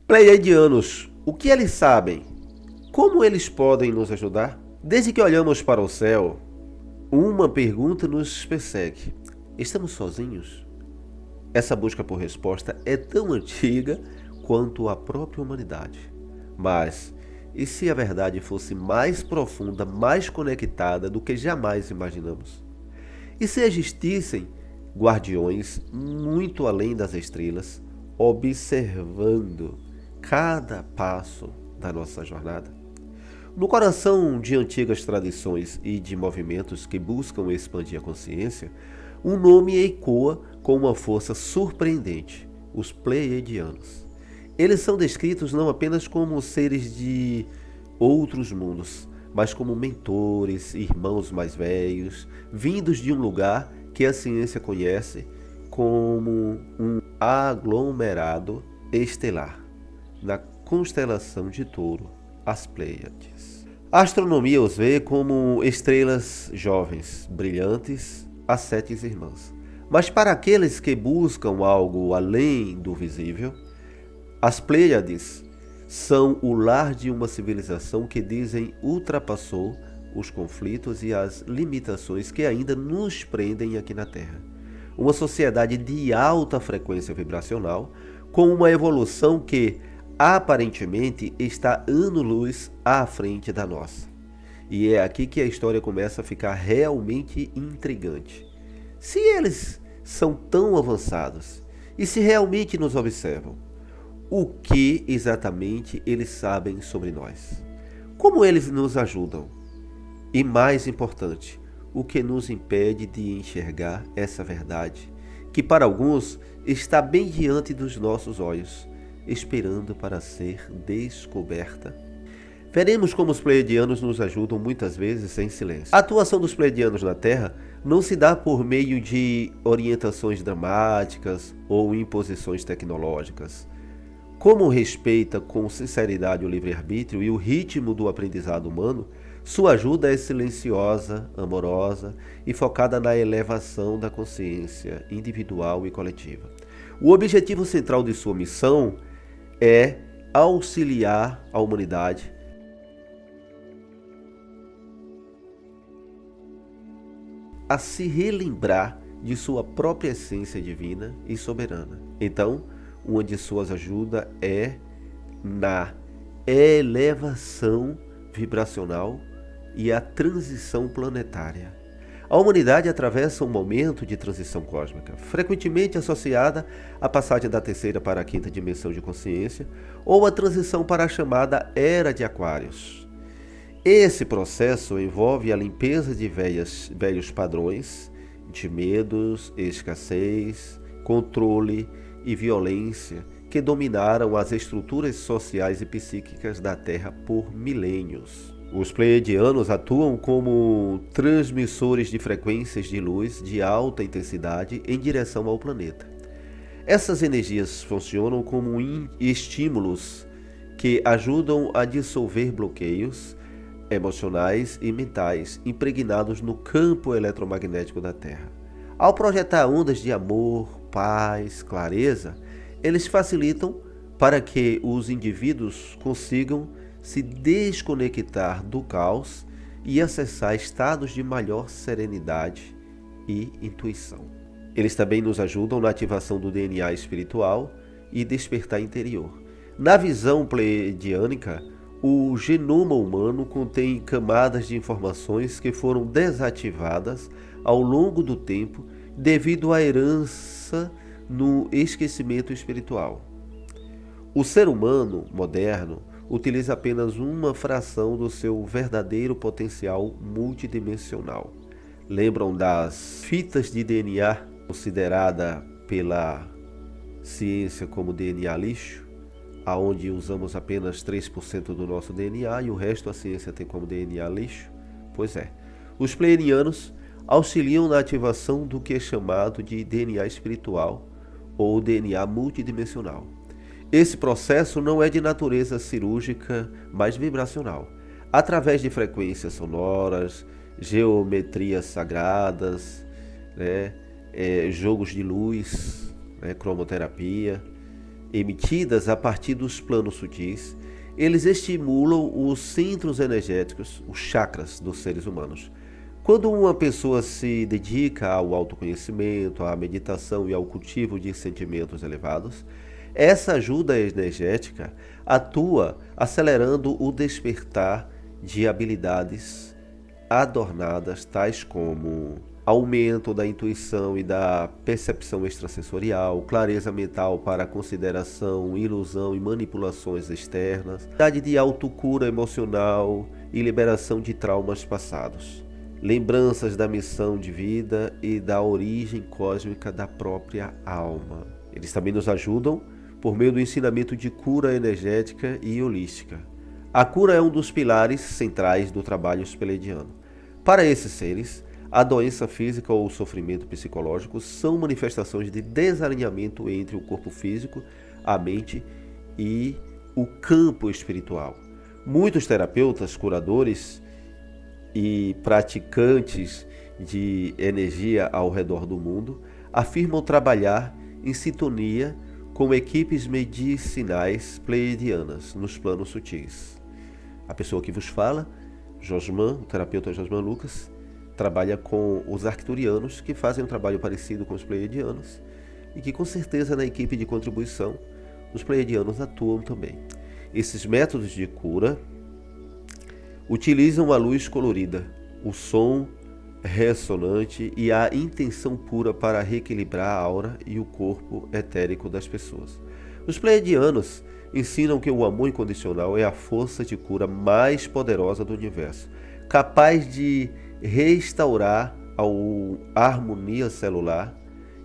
Pleiadianos, o que eles sabem? Como eles podem nos ajudar? Desde que olhamos para o céu, uma pergunta nos persegue: estamos sozinhos? Essa busca por resposta é tão antiga quanto a própria humanidade. Mas, e se a verdade fosse mais profunda, mais conectada do que jamais imaginamos? E se existissem guardiões muito além das estrelas, observando cada passo da nossa jornada? No coração de antigas tradições e de movimentos que buscam expandir a consciência, um nome ecoa com uma força surpreendente: os Pleiadianos. Eles são descritos não apenas como seres de outros mundos, mas como mentores, irmãos mais velhos, vindos de um lugar que a ciência conhece como um aglomerado estelar, na constelação de Touro, as Pleiades. A astronomia os vê como estrelas jovens, brilhantes, as sete irmãs. Mas para aqueles que buscam algo além do visível, as Pleiades são o lar de uma civilização que dizem ultrapassou os conflitos e as limitações que ainda nos prendem aqui na Terra. Uma sociedade de alta frequência vibracional, com uma evolução que aparentemente está anos-luz à frente da nossa. E é aqui que a história começa a ficar realmente intrigante. Se eles são tão avançados e se realmente nos observam, o que exatamente eles sabem sobre nós? Como eles nos ajudam? E mais importante, o que nos impede de enxergar essa verdade, que para alguns está bem diante dos nossos olhos, esperando para ser descoberta? Veremos como os pleiadianos nos ajudam muitas vezes em silêncio. A atuação dos pleiadianos na Terra não se dá por meio de orientações dramáticas ou imposições tecnológicas. Como respeita com sinceridade o livre-arbítrio e o ritmo do aprendizado humano, sua ajuda é silenciosa, amorosa e focada na elevação da consciência individual e coletiva. O objetivo central de sua missão é auxiliar a humanidade a se relembrar de sua própria essência divina e soberana. Então, uma de suas ajudas é na elevação vibracional e a transição planetária. A humanidade atravessa um momento de transição cósmica, frequentemente associada à passagem da terceira para a quinta dimensão de consciência ou a transição para a chamada Era de Aquários. Esse processo envolve a limpeza de velhos padrões de medos, escassez, controle e violência que dominaram as estruturas sociais e psíquicas da Terra por milênios. Os pleiadianos atuam como transmissores de frequências de luz de alta intensidade em direção ao planeta. Essas energias funcionam como estímulos que ajudam a dissolver bloqueios emocionais e mentais impregnados no campo eletromagnético da Terra. Ao projetar ondas de amor, paz, clareza, eles facilitam para que os indivíduos consigam se desconectar do caos e acessar estados de maior serenidade e intuição. Eles também nos ajudam na ativação do DNA espiritual e despertar interior. Na visão pleiadiânica, o genoma humano contém camadas de informações que foram desativadas ao longo do tempo devido à herança no esquecimento espiritual. O ser humano moderno utiliza apenas uma fração do seu verdadeiro potencial multidimensional. Lembram das fitas de DNA considerada pela ciência como DNA lixo? Aonde usamos apenas 3% do nosso DNA e o resto a ciência tem como DNA lixo? Pois é, os pleiadianos auxiliam na ativação do que é chamado de DNA espiritual ou DNA multidimensional. Esse processo não é de natureza cirúrgica, mas vibracional. Através de frequências sonoras, geometrias sagradas, jogos de luz, cromoterapia, emitidas a partir dos planos sutis, eles estimulam os centros energéticos, os chakras dos seres humanos. Quando uma pessoa se dedica ao autoconhecimento, à meditação e ao cultivo de sentimentos elevados, essa ajuda energética atua acelerando o despertar de habilidades adornadas, tais como aumento da intuição e da percepção extrasensorial, clareza mental para consideração, ilusão e manipulações externas, habilidade de autocura emocional e liberação de traumas passados, lembranças da missão de vida e da origem cósmica da própria alma. Eles também nos ajudam por meio do ensinamento de cura energética e holística. A cura é um dos pilares centrais do trabalho pleiadiano. Para esses seres, a doença física ou o sofrimento psicológico são manifestações de desalinhamento entre o corpo físico, a mente e o campo espiritual. Muitos terapeutas, curadores e praticantes de energia ao redor do mundo afirmam trabalhar em sintonia com equipes medicinais pleiadianas nos planos sutis. A pessoa que vos fala, Josman, o terapeuta Josman Lucas, trabalha com os arcturianos, que fazem um trabalho parecido com os pleiadianos, e que com certeza na equipe de contribuição os pleiadianos atuam também. Esses métodos de cura utilizam a luz colorida, o som ressonante e a intenção pura para reequilibrar a aura e o corpo etérico das pessoas. Os pleiadianos ensinam que o amor incondicional é a força de cura mais poderosa do universo, capaz de restaurar a harmonia celular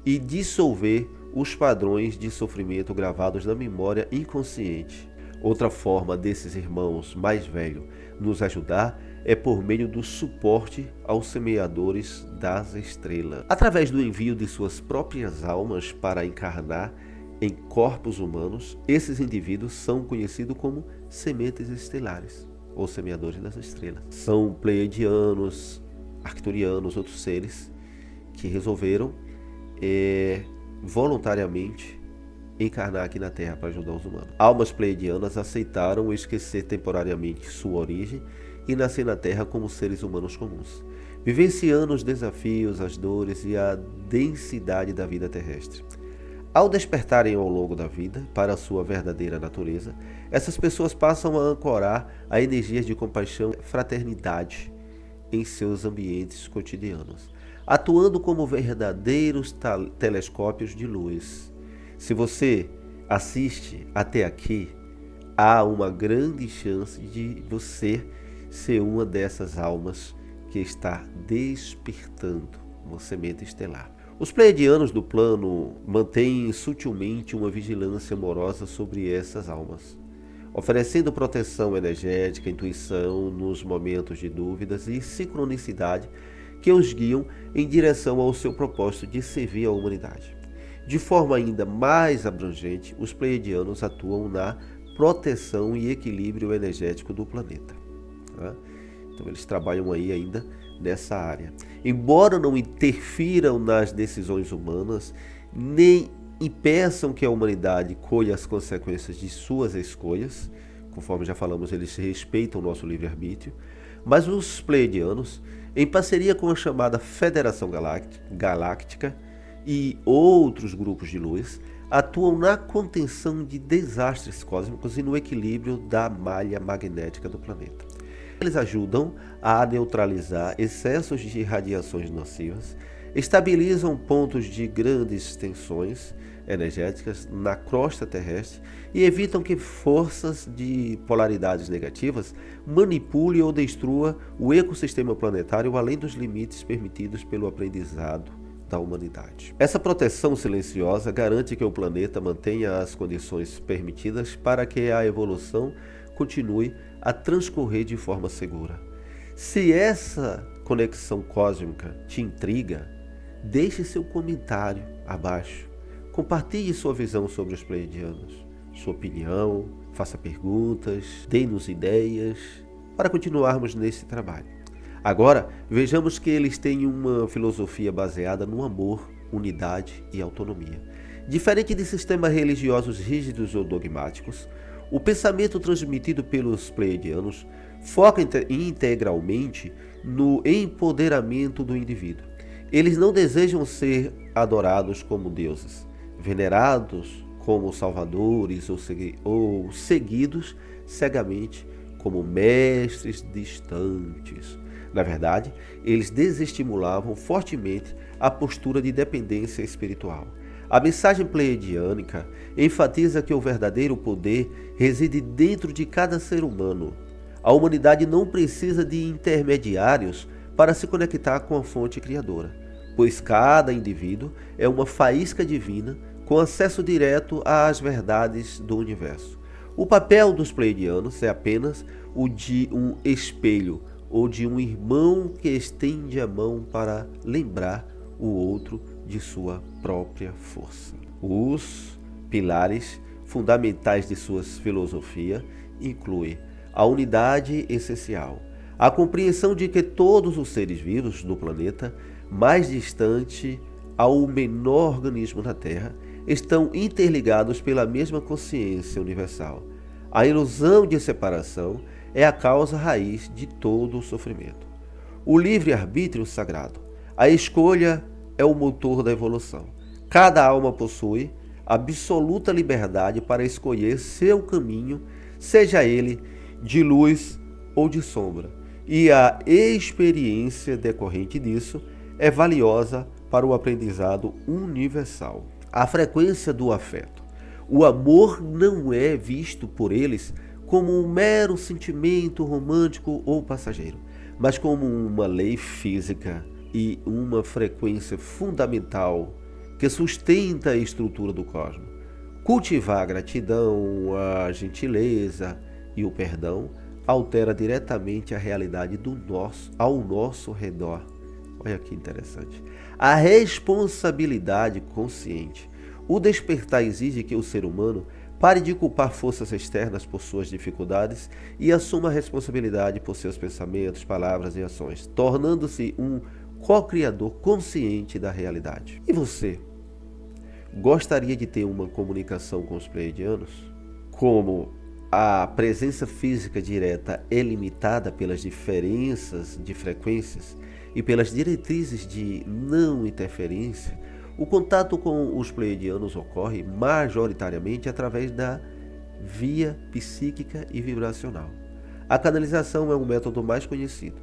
e dissolver os padrões de sofrimento gravados na memória inconsciente. Outra forma desses irmãos mais velhos nos ajudar é por meio do suporte aos semeadores das estrelas. Através do envio de suas próprias almas para encarnar em corpos humanos, esses indivíduos são conhecidos como sementes estelares, ou semeadores das estrelas. São pleiadianos, arcturianos, outros seres que resolveram voluntariamente encarnar aqui na Terra para ajudar os humanos. Almas pleiadianas aceitaram esquecer temporariamente sua origem e nascer na Terra como seres humanos comuns, vivenciando os desafios, as dores e a densidade da vida terrestre. Ao despertarem ao longo da vida para a sua verdadeira natureza, essas pessoas passam a ancorar a energias de compaixão e fraternidade em seus ambientes cotidianos, atuando como verdadeiros telescópios de luz. Se você assiste até aqui, há uma grande chance de você ser uma dessas almas que está despertando uma semente estelar. Os pleiadianos do plano mantêm sutilmente uma vigilância amorosa sobre essas almas, oferecendo proteção energética, intuição nos momentos de dúvidas e sincronicidade que os guiam em direção ao seu propósito de servir à humanidade. De forma ainda mais abrangente, os pleiadianos atuam na proteção e equilíbrio energético do planeta. Então eles trabalham aí ainda nessa área. Embora não interfiram nas decisões humanas, nem impeçam que a humanidade colha as consequências de suas escolhas, conforme já falamos, eles respeitam o nosso livre-arbítrio, mas os pleiadianos, em parceria com a chamada Federação Galáctica e outros grupos de luz, atuam na contenção de desastres cósmicos e no equilíbrio da malha magnética do planeta. Eles ajudam a neutralizar excessos de radiações nocivas, estabilizam pontos de grandes tensões energéticas na crosta terrestre e evitam que forças de polaridades negativas manipulem ou destruam o ecossistema planetário além dos limites permitidos pelo aprendizado da humanidade. Essa proteção silenciosa garante que o planeta mantenha as condições permitidas para que a evolução continue a transcorrer de forma segura. Se essa conexão cósmica te intriga, deixe seu comentário abaixo. Compartilhe sua visão sobre os pleiadianos, sua opinião, faça perguntas, dê-nos ideias para continuarmos nesse trabalho. Agora, vejamos que eles têm uma filosofia baseada no amor, unidade e autonomia. Diferente de sistemas religiosos rígidos ou dogmáticos, o pensamento transmitido pelos pleiadianos foca integralmente no empoderamento do indivíduo. Eles não desejam ser adorados como deuses, venerados como salvadores ou seguidos cegamente como mestres distantes. Na verdade, eles desestimulavam fortemente a postura de dependência espiritual. A mensagem pleiadiânica enfatiza que o verdadeiro poder reside dentro de cada ser humano. A humanidade não precisa de intermediários para se conectar com a fonte criadora, pois cada indivíduo é uma faísca divina com acesso direto às verdades do universo. O papel dos pleiadianos é apenas o de um espelho ou de um irmão que estende a mão para lembrar o outro de sua própria força. Os pilares fundamentais de sua filosofia incluem a unidade essencial, a compreensão de que todos os seres vivos do planeta, mais distante ao menor organismo na Terra, estão interligados pela mesma consciência universal. A ilusão de separação é a causa raiz de todo o sofrimento. O livre-arbítrio sagrado. A escolha é o motor da evolução. Cada alma possui absoluta liberdade para escolher seu caminho, seja ele de luz ou de sombra, e a experiência decorrente disso é valiosa para o aprendizado universal. A frequência do afeto. O amor não é visto por eles como um mero sentimento romântico ou passageiro, mas como uma lei física e uma frequência fundamental que sustenta a estrutura do cosmos. Cultivar a gratidão, a gentileza e o perdão altera diretamente a realidade ao nosso redor. Olha que interessante. A responsabilidade consciente. O despertar exige que o ser humano pare de culpar forças externas por suas dificuldades e assuma a responsabilidade por seus pensamentos, palavras e ações, tornando-se um co-criador consciente da realidade. E você? Gostaria de ter uma comunicação com os pleiadianos? Como a presença física direta é limitada pelas diferenças de frequências e pelas diretrizes de não interferência, o contato com os pleiadianos ocorre majoritariamente através da via psíquica e vibracional. A canalização é um método mais conhecido,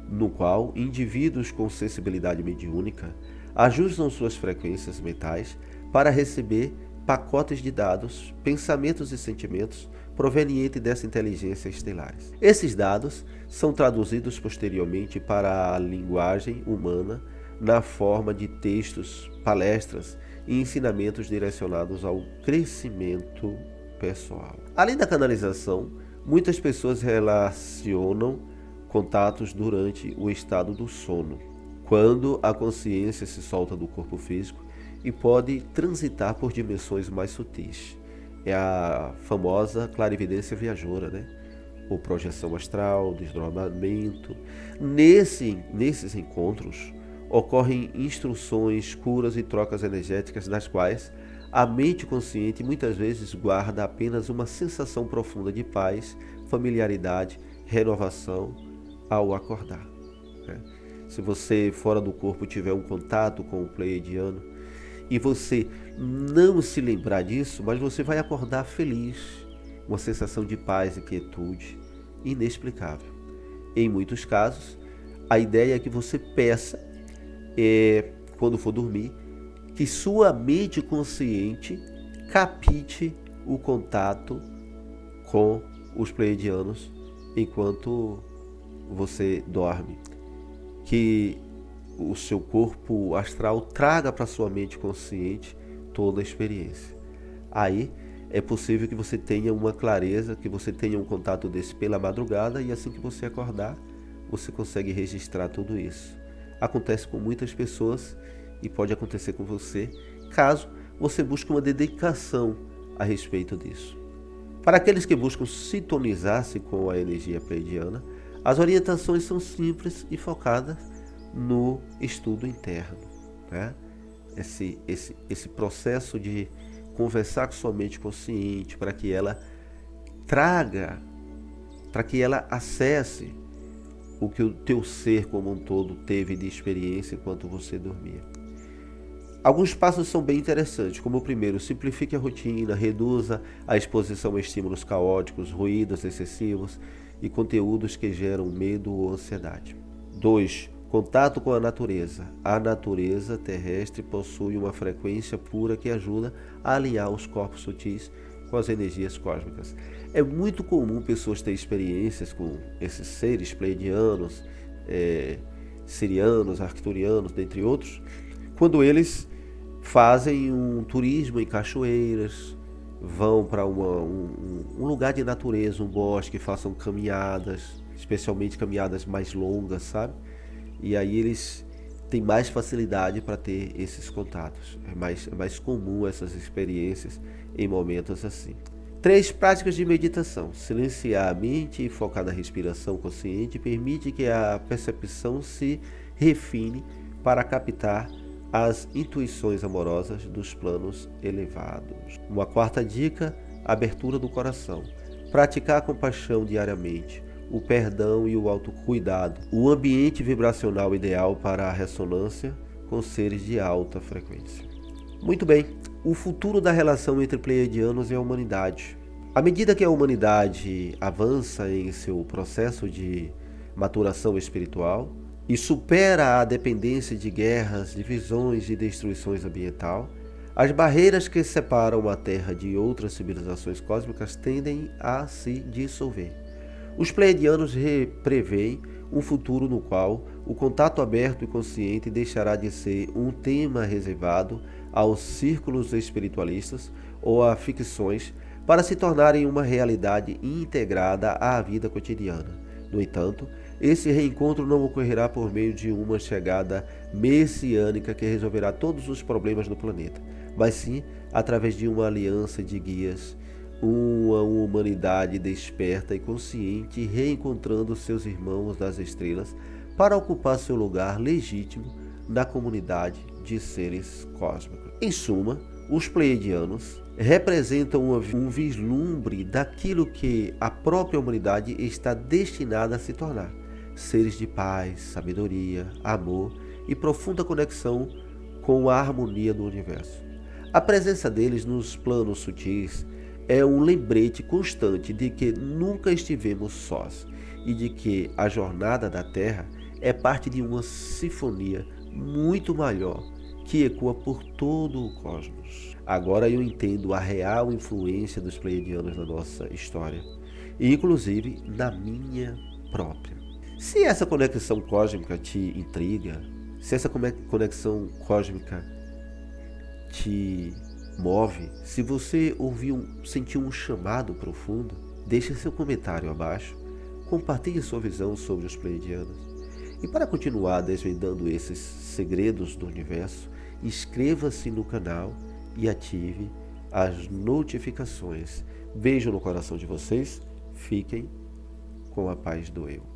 no qual indivíduos com sensibilidade mediúnica ajustam suas frequências mentais para receber pacotes de dados, pensamentos e sentimentos provenientes dessa inteligência estelares. Esses dados são traduzidos posteriormente para a linguagem humana na forma de textos, palestras e ensinamentos direcionados ao crescimento pessoal. Além da canalização, muitas pessoas relacionam contatos durante o estado do sono, quando a consciência se solta do corpo físico e pode transitar por dimensões mais sutis. É a famosa clarividência viajoura, né? Ou projeção astral, desdobramento. Nesses encontros, ocorrem instruções, curas e trocas energéticas das quais a mente consciente muitas vezes guarda apenas uma sensação profunda de paz, familiaridade, renovação ao acordar. Se você fora do corpo tiver um contato com o pleiadiano e você não se lembrar disso, mas você vai acordar feliz, uma sensação de paz e quietude inexplicável. Em muitos casos, a ideia é que você peça, quando for dormir, que sua mente consciente capte o contato com os pleiadianos enquanto você dorme. Que o seu corpo astral traga para sua mente consciente toda a experiência. Aí é possível que você tenha uma clareza, que você tenha um contato desse pela madrugada e assim que você acordar, você consegue registrar tudo isso. Acontece com muitas pessoas e pode acontecer com você, caso você busque uma dedicação a respeito disso. Para aqueles que buscam sintonizar-se com a energia pleiadiana, as orientações são simples e focadas no estudo interno, né? esse processo de conversar com sua mente consciente para que ela traga, para que ela acesse o que o teu ser como um todo teve de experiência enquanto você dormia. Alguns passos são bem interessantes, como o primeiro, simplifique a rotina, reduza a exposição a estímulos caóticos, ruídos excessivos e conteúdos que geram medo ou ansiedade. 2. Contato com a natureza. A natureza terrestre possui uma frequência pura que ajuda a alinhar os corpos sutis com as energias cósmicas. É muito comum pessoas terem experiências com esses seres pleiadianos, sirianos, arcturianos, dentre outros, quando eles fazem um turismo em cachoeiras, vão para um lugar de natureza, um bosque, façam caminhadas, especialmente caminhadas mais longas, sabe? E aí eles têm mais facilidade para ter esses contatos. É mais comum essas experiências em momentos assim. 3. Práticas de meditação. Silenciar a mente e focar na respiração consciente permite que a percepção se refine para captar as intuições amorosas dos planos elevados. Uma 4ª dica, abertura do coração. Praticar a compaixão diariamente, o perdão e o autocuidado. O ambiente vibracional ideal para a ressonância com seres de alta frequência. Muito bem, o futuro da relação entre pleiadianos e a humanidade. À medida que a humanidade avança em seu processo de maturação espiritual, e supera a dependência de guerras, divisões e destruições ambiental, as barreiras que separam a Terra de outras civilizações cósmicas tendem a se dissolver. Os pleiadianos preveem um futuro no qual o contato aberto e consciente deixará de ser um tema reservado aos círculos espiritualistas ou a ficções para se tornarem uma realidade integrada à vida cotidiana. No entanto, esse reencontro não ocorrerá por meio de uma chegada messiânica que resolverá todos os problemas do planeta, mas sim através de uma aliança de guias, uma humanidade desperta e consciente reencontrando seus irmãos das estrelas para ocupar seu lugar legítimo na comunidade de seres cósmicos. Em suma, os pleiadianos representam um vislumbre daquilo que a própria humanidade está destinada a se tornar. Seres de paz, sabedoria, amor e profunda conexão com a harmonia do universo. A presença deles nos planos sutis é um lembrete constante de que nunca estivemos sós e de que a jornada da Terra é parte de uma sinfonia muito maior que ecoa por todo o cosmos. Agora eu entendo a real influência dos pleiadianos na nossa história, e inclusive na minha própria. Se essa conexão cósmica te intriga, se essa conexão cósmica te move, se você sentiu um chamado profundo, deixe seu comentário abaixo, compartilhe sua visão sobre os pleiadianos. E para continuar desvendando esses segredos do universo, inscreva-se no canal e ative as notificações. Beijo no coração de vocês, fiquem com a paz do eu.